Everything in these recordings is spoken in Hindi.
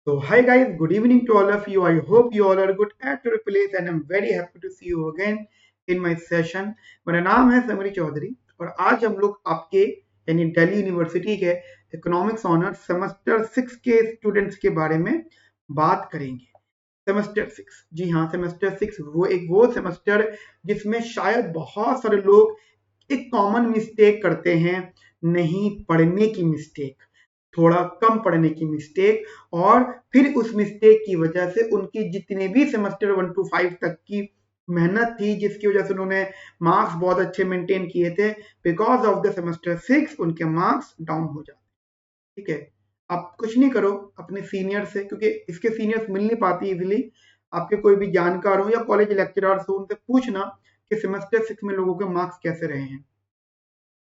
So, hi guys, good evening to all of you. I hope you all are good at your place and I'm very happy to see you again in my session. मेरा नाम है समरी चौधरी और आज हम लोग आपके यानी दिल्ली यूनिवर्सिटी के इकोनॉमिक्स ऑनर्स सेमेस्टर 6 के स्टूडेंट्स के बारे में बात करेंगे। सेमेस्टर 6, जी हाँ, सेमेस्टर 6 वो सेमेस्टर जिसमें शायद बहुत सारे लोग एक कॉमन मिस्टेक करते हैं, नहीं पढ़ने की मिस्टेक, थोड़ा कम पढ़ने की मिस्टेक, और फिर उस मिस्टेक की वजह से उनकी जितने भी सेमेस्टर 1 to 5 तक की मेहनत थी, जिसकी वजह से उन्होंने मार्क्स बहुत अच्छे मेंटेन किए थे, बिकॉज ऑफ द सेमेस्टर 6 उनके मार्क्स डाउन हो जाते। ठीक है, आप कुछ नहीं करो अपने सीनियर से, क्योंकि इसके सीनियर्स मिल नहीं पाती इजीली। आपके कोई भी जानकार हो या कॉलेज लेक्चरर्स हो, उनसे पूछना कि सेमेस्टर 6 में लोगों के मार्क्स कैसे रहे हैं।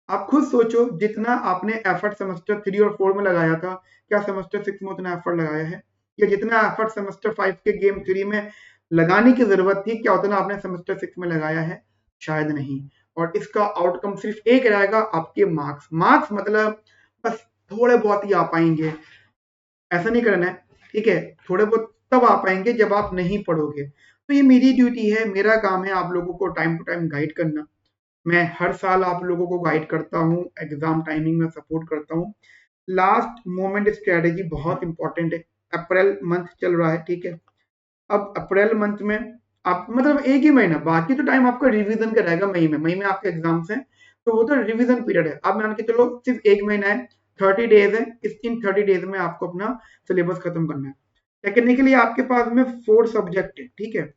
आप खुद सोचो, जितना आपने एफर्ट सेमेस्टर 3 और 4 में लगाया था, क्या सेमेस्टर 6 में उतना एफर्ट लगाया है? या जितना एफर्ट सेमेस्टर 5 के गेम 3 में लगाने की जरूरत थी, क्या उतना आपने सेमेस्टर 6 में लगाया है? शायद नहीं। और इसका आउटकम सिर्फ एक रहेगा, आपके मार्क्स। मार्क्स मतलब बस थोड़े बहुत ही आ पाएंगे, ऐसा नहीं करना है। ठीक है, थोड़े बहुत तब आ पाएंगे जब आप नहीं पढ़ोगे। तो ये मेरी ड्यूटी है, मेरा काम है आप लोगों को टाइम टू टाइम गाइड करना। मैं हर साल आप लोगों को गाइड करता हूँ, एग्जाम टाइमिंग में सपोर्ट करता हूँ। लास्ट मोमेंट स्ट्रेटेजी बहुत इंपॉर्टेंट है। अप्रैल मंथ चल रहा है, ठीक है। अब अप्रैल मंथ में आप मतलब एक ही महीना, बाकी तो टाइम आपका रिवीजन का रहेगा। मई में आपके एग्जाम्स हैं, तो वो तो रिवीजन पीरियड है। आप मान के चलो सिर्फ एक महीना है, 30 डेज है। इन 30 डेज में आपको अपना सिलेबस खत्म करना है। टेक्निकली आपके पास में 4 सब्जेक्ट है, ठीक है।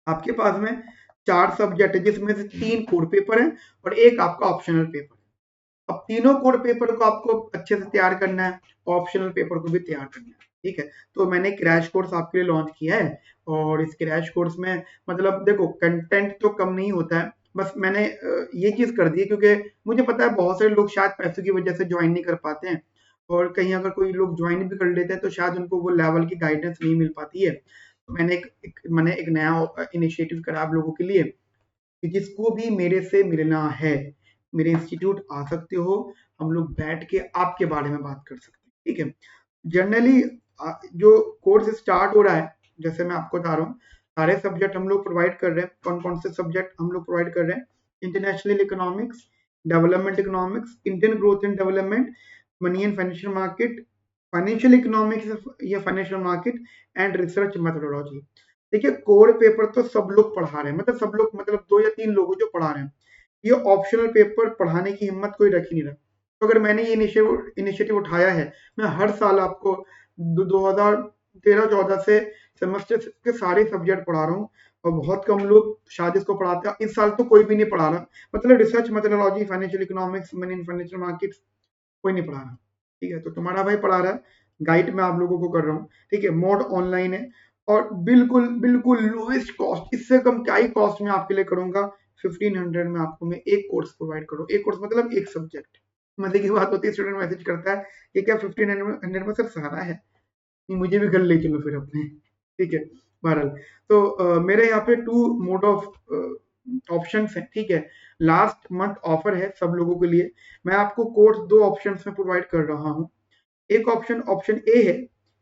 आपके पास में 4 सब्जेक्ट है, जिसमें से 3 कोर पेपर है और एक आपका ऑप्शनल पेपर है। अब तीनों कोर पेपर को आपको अच्छे से तैयार करना है, ऑप्शनल पेपर को भी तैयार करना है। ठीक है, तो मैंने क्रैश कोर्स आपके लिए लॉन्च किया है, और इस क्रैश कोर्स में मतलब देखो कंटेंट तो कम नहीं होता है, बस मैंने ये चीज कर दी है क्योंकि मुझे पता है बहुत सारे लोग शायद पैसों की वजह से ज्वाइन नहीं कर पाते हैं, और कहीं अगर कोई लोग ज्वाइन भी कर लेते हैं तो शायद उनको वो लेवल की गाइडेंस नहीं मिल पाती है। तो मैंने एक नया इनिशिएटिव करा आप लोगों के लिए कि जिसको भी मेरे से मिलना है, मेरे इंस्टीट्यूट आ सकते हो। हम लोग बैठ के आपके बारे में बात कर सकते हैं, ठीक है। जनरली जो कोर्स स्टार्ट हो रहा है, जैसे मैं आपको बता रहा हूँ, सारे सब्जेक्ट हम लोग प्रोवाइड कर रहे हैं। कौन कौन से सब्जेक्ट हम लोग प्रोवाइड कर रहे हैं? International economics, development economics, Indian growth and development, money and financial market, financial economics या financial market, and research methodology. देखिए, कोर पेपर तो सब लोग पढ़ा रहे हैं, मतलब सब लोग मतलब 2 या 3 लोग जो पढ़ा रहे हैं। ये ऑप्शनल पेपर पढ़ाने की हिम्मत कोई रख ही नहीं रहा। तो अगर मैंने ये इनिशिएटिव उठाया है, मैं हर साल आपको 2013-14 से सेमेस्टर के सारे सब्जेक्ट पढ़ा रहा हूँ, और बहुत कम लोग शायद इसको पढ़ाते हैं। इस साल तो कोई भी नहीं पढ़ा रहा, मतलब research methodology, financial economics, money in financial markets कोई नहीं पढ़ा रहा। ठीक है, तो तुम्हारा भाई पढ़ा रहा है, गाइड मैं आप लोगों को कर रहा हूँ। ठीक है, मोड ऑनलाइन है, और बिल्कुल बिल्कुल लोएस्ट कॉस्ट, इससे कम क्या ही कॉस्ट में आपके लिए करूंगा। 1500 में आपको मैं एक कोर्स प्रोवाइड करूँ। एक कोर्स मतलब एक सब्जेक्ट। मजे की बात होती है, स्टूडेंट मैसेज करता है कि क्या 1500 में सर सहारा है? नहीं, मुझे भी घर ले चलो फिर अपने। ठीक है, बहरहाल, तो मेरे यहाँ पे 2 मोड ऑफ ऑप्शंस हैं, ठीक है। लास्ट मंथ ऑफर है सब लोगों के लिए। मैं आपको कोर्स 2 ऑप्शंस में प्रोवाइड कर रहा हूँ। एक ऑप्शन ऑप्शन ए है,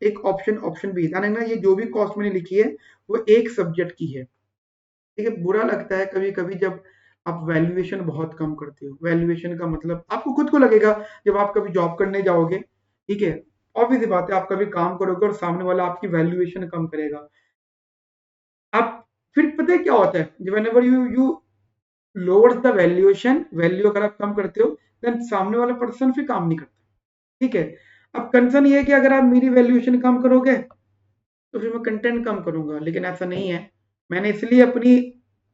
एक ऑप्शन ऑप्शन बी। ध्यान रखना, ये जो भी कॉस्ट मैंने लिखी है वो एक सब्जेक्ट की है। ठीक है, बुरा लगता है कभी कभी जब आप वैल्यूएशन बहुत कम करते हो। वैल्यूएशन का मतलब आपको खुद को लगेगा जब आप कभी जॉब करने जाओगे, ठीक है। ऑब्वियस बात है, आप कभी काम करोगे और सामने वाला आपकी वैल्यूएशन कम करेगा। आप फिर पता है क्या होता है, whenever you you lowers the valuation, value अगर आप कम करते हो, देन सामने वाला पर्सन फिर काम नहीं करता। ठीक है, अब कंसर्न ये है कि अगर आप मेरी वैल्यूएशन कम करोगे तो फिर मैं कंटेंट कम करूंगा, लेकिन ऐसा नहीं है। मैंने इसलिए अपनी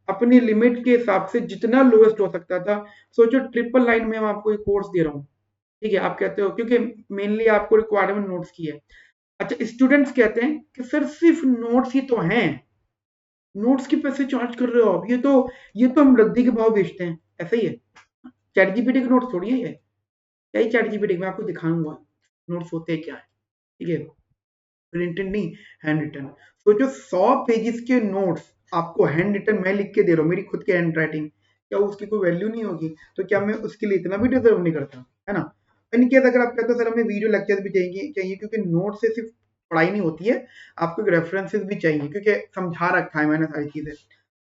अपनी लिमिट के हिसाब से जितना लोएस्ट हो सकता था, सोचो ट्रिपल लाइन में मैं आपको एक कोर्स दे रहा हूँ। ठीक है, आप कहते हो क्योंकि मेनली आपको रिक्वायरमेंट नोट्स की है। अच्छा, स्टूडेंट्स कहते हैं कि सर सिर्फ नोट्स ही तो हैं, नोट्स के पैसे चार्ज कर रहे हो आप, ये तो हम रद्दी के भाव बेचते हैं। ऐसा ही है, चैट जीपीटी के नोट्स थोड़ी है ये। क्या ही चैट जीपीटी, मैं आपको दिखाऊंगा नोट्स होते क्या है। ठीक है, प्रिंटेड नहीं, हैंड रिटन। सोचो 100 पेजेस के नोट्स आपको हैंड रिटन मैं लिख के दे रहा हूँ, मेरी खुद की हैंड राइटिंग, क्या उसकी कोई वैल्यू नहीं होगी? तो क्या मैं उसके लिए इतना भी डिजर्व नहीं करता? है ना। इनकेस अगर आप कहते हो सर हमें वीडियो लेक्चर भी चाहिए चाहिए, क्योंकि नोट से सिर्फ पढ़ाई नहीं होती है, आपको रेफरेंसेस भी चाहिए क्योंकि समझा रखा है मैंने सारी चीजें।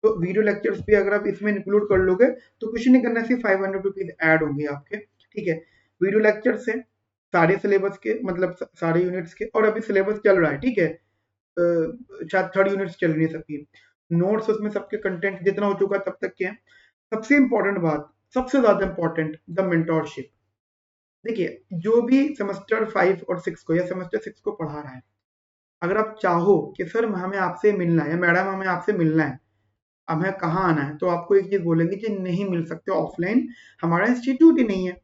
तो वीडियो लेक्चर्स भी अगर आप इसमें इंक्लूड कर लोगे तो कुछ नहीं करना, सिर्फ 500 रुपीज ऐड होंगे आपके, ठीक है। वीडियो लेक्चर्स है सारे सिलेबस के, मतलब सारे यूनिट्स के, और अभी सिलेबस चल रहा है, ठीक है। शायद 3rd यूनिट्स चल रही है सबकी, नोट्स उसमें सबके कंटेंट जितना हो चुका तब तक के हैं। सबसे इंपॉर्टेंट बात, सबसे ज्यादा इंपॉर्टेंट, द मेंटोरशिप। देखिए, जो भी सेमेस्टर 5 और 6 को या सेमेस्टर 6 को पढ़ा रहा है, अगर आप चाहो कि सर हमें आपसे मिलना है या मैडम हमें आपसे मिलना है, हमें कहाँ आना है, तो आपको एक चीज बोलेंगे कि नहीं मिल सकते ऑफलाइन, हमारा इंस्टीट्यूट ही नहीं है।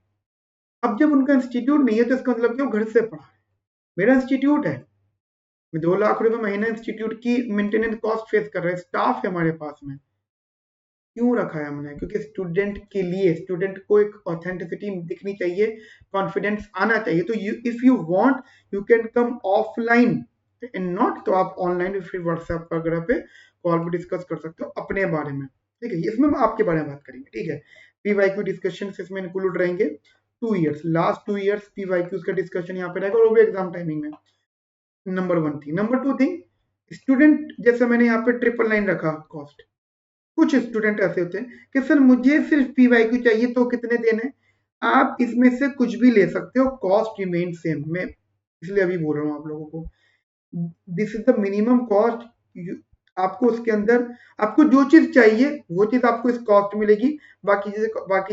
अब जब उनका इंस्टीट्यूट नहीं है तो इसका मतलब कि वो घर से पढ़ा है। मेरा इंस्टीट्यूट है, मैं 2 लाख रुपए महीना इंस्टीट्यूट की मेंटेनेंस कॉस्ट फेस कर रहा है, स्टाफ है हमारे पास में। क्यों रखा है हमने? क्योंकि स्टूडेंट के लिए, स्टूडेंट को एक ऑथेंटिसिटी दिखनी चाहिए, कॉन्फिडेंस आना चाहिए। तो if you want you can come offline and not, तो आप ऑनलाइन फिर व्हाट्सएप वगैरह पे कॉल पे डिस्कस कर सकते हो अपने बारे में, ठीक है। इसमें हम आपके बारे में बात करेंगे, ठीक है। पीवाईक्यू डिस्कशन इसमें इंक्लूड रहेंगे। 2 इयर्स, लास्ट 2 इयर्स पीवाईक्यूज का डिस्कशन यहाँ पे रहेगा, और वो भी एग्जाम टाइमिंग में। नंबर 1 थी। नंबर 2 थिंग, स्टूडेंट, जैसे मैंने यहाँ पे 999 रखा कॉस्ट। कुछ स्टूडेंट ऐसे होते हैं कि सर मुझे सिर्फ पीवाईक्यू चाहिए, तो कितने देने? आप इसमें से कुछ भी ले सकते हो, कॉस्ट रिमेन सेम। मैं इसलिए अभी बोल रहा हूँ आप लोगों को, this is the minimum cost. आपको उसके अंदर, आपको जो चीज चाहिए वो चीज आपको इस कॉस्ट मिलेगी, बाकी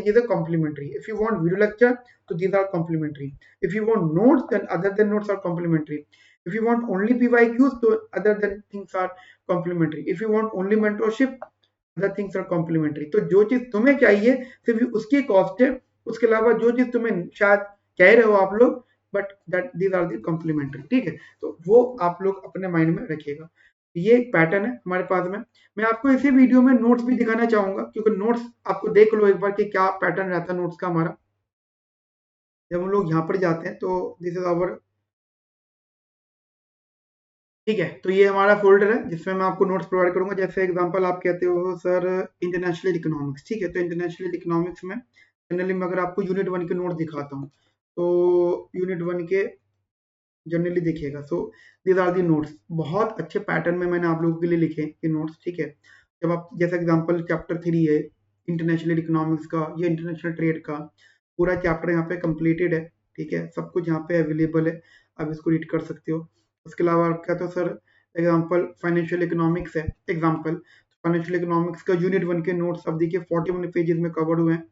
चीजें complimentary. If you want video lecture तो these are complimentary, if you want notes then other than notes are complimentary, if you want only PYQs तो other than things are complimentary, if you want only mentorship other things are complimentary. तो जो चीज तुम्हें चाहिए सिर्फ उसकी कॉस्ट है, उसके अलावा जो चीज तुम्हें शायद कह रहे हो आप लोग, but that these are the complimentary, ठीक है। तो वो आप लोग अपने माइंड में रखिएगा। ये एक पैटर्न है हमारे पास में। मैं आपको इसी वीडियो में नोट्स भी दिखाना चाहूंगा, क्योंकि नोट्स आपको देख लो एक बार कि क्या पैटर्न रहता है नोट्स का हमारा। जब हम लोग यहाँ पर जाते हैं तो दिस इज आवर, ठीक है। तो ये हमारा फोल्डर है जिसमें मैं आपको नोट्स प्रोवाइड करूंगा। जैसे एग्जांपल आप कहते हो सर इंटरनेशनल इकोनॉमिक्स, ठीक है। तो इंटरनेशनल इकोनॉमिक्स में जनरली मैं अगर आपको यूनिट 1 के नोट्स दिखाता हूँ, तो यूनिट 1 के जनरली देखिएगा। So these are the notes, बहुत अच्छे पैटर्न में मैंने आप लोगों के लिए लिखे ये नोट्स, ठीक है। जब आप, जैसे एग्जांपल चैप्टर 3 है इंटरनेशनल इकोनॉमिक्स का या इंटरनेशनल ट्रेड का, पूरा चैप्टर यहाँ पे कंप्लीटेड है, ठीक है। सब कुछ यहाँ पे अवेलेबल है, आप इसको रीड कर सकते हो। उसके अलावा आप कहते हो सर एग्जांपल फाइनेंशियल इकोनॉमिक्स है, एग्जांपल फाइनेंशियल इकोनॉमिक्स का यूनिट 1 के नोट्स अब देखिए 41 पेजेस में कवर्ड हुए हैं।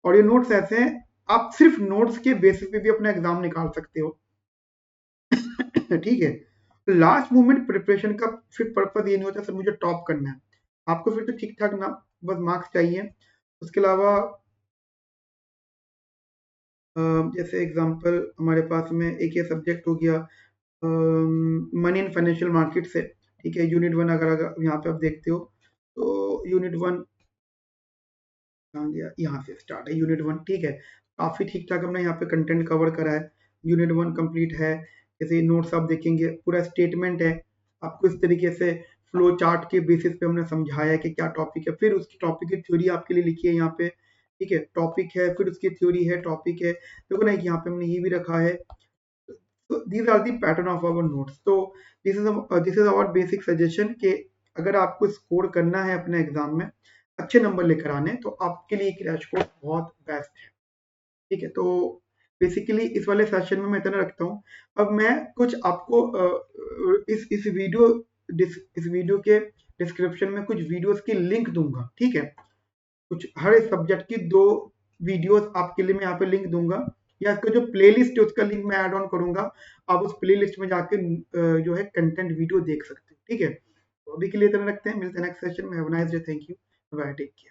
और ये नोट्स ऐसे हैं, आप सिर्फ नोट्स के बेसिस पे भी अपना एग्जाम निकाल सकते हो, ठीक है। लास्ट मोमेंट प्रिपरेशन का फिर पर्पज ये नहीं होता सर मुझे टॉप करना है, आपको फिर तो ठीक ठाक ना बस मार्क्स चाहिए। उसके अलावा जैसे एग्जांपल हमारे पास में एक ये सब्जेक्ट हो गया मनी इन फाइनेंशियल मार्केट से, ठीक है। यूनिट 1 अगर यहाँ पे आप देखते हो तो यूनिट 1 कहाँ गया, यहाँ से स्टार्ट है यूनिट 1, ठीक है। काफी ठीक ठाक हमने यहाँ पे कंटेंट कवर करा है, यूनिट 1 कंप्लीट है। जैसे नोट्स आप देखेंगे पूरा स्टेटमेंट है, आपको इस तरीके से फ्लो चार्ट के बेसिस पे हमने समझाया है कि क्या टॉपिक है, फिर उसकी टॉपिक की थ्योरी आपके लिए लिखी है यहाँ पे, ठीक है। टॉपिक है, फिर उसकी थ्योरी है, टॉपिक है, देखो ना यहाँ पे हमने ये भी रखा है। तो these are the pattern of our notes। तो this is our basic suggestion कि अगर आपको स्कोर करना है अपने एग्जाम में, अच्छे नंबर लेकर आने, तो आपके लिए क्रैश कोर्स बहुत बेस्ट है, ठीक है। तो बेसिकली इस वाले सेशन में मैं इतना रखता हूँ। अब मैं कुछ आपको इस वीडियो के डिस्क्रिप्शन में कुछ वीडियोस की लिंक दूंगा, ठीक है। कुछ हर सब्जेक्ट की 2 वीडियोस आपके लिए मैं यहाँ पे लिंक दूंगा, या इसका जो प्लेलिस्ट है उसका लिंक मैं ऐड ऑन करूंगा। आप उस प्लेलिस्ट में जाके जो है कंटेंट वीडियो देख सकते हो, ठीक है। तो अभी के लिए इतना रखते हैं, मिलते हैं नेक्स्ट सेशन में। Have a nice day, thank you, bye, take care.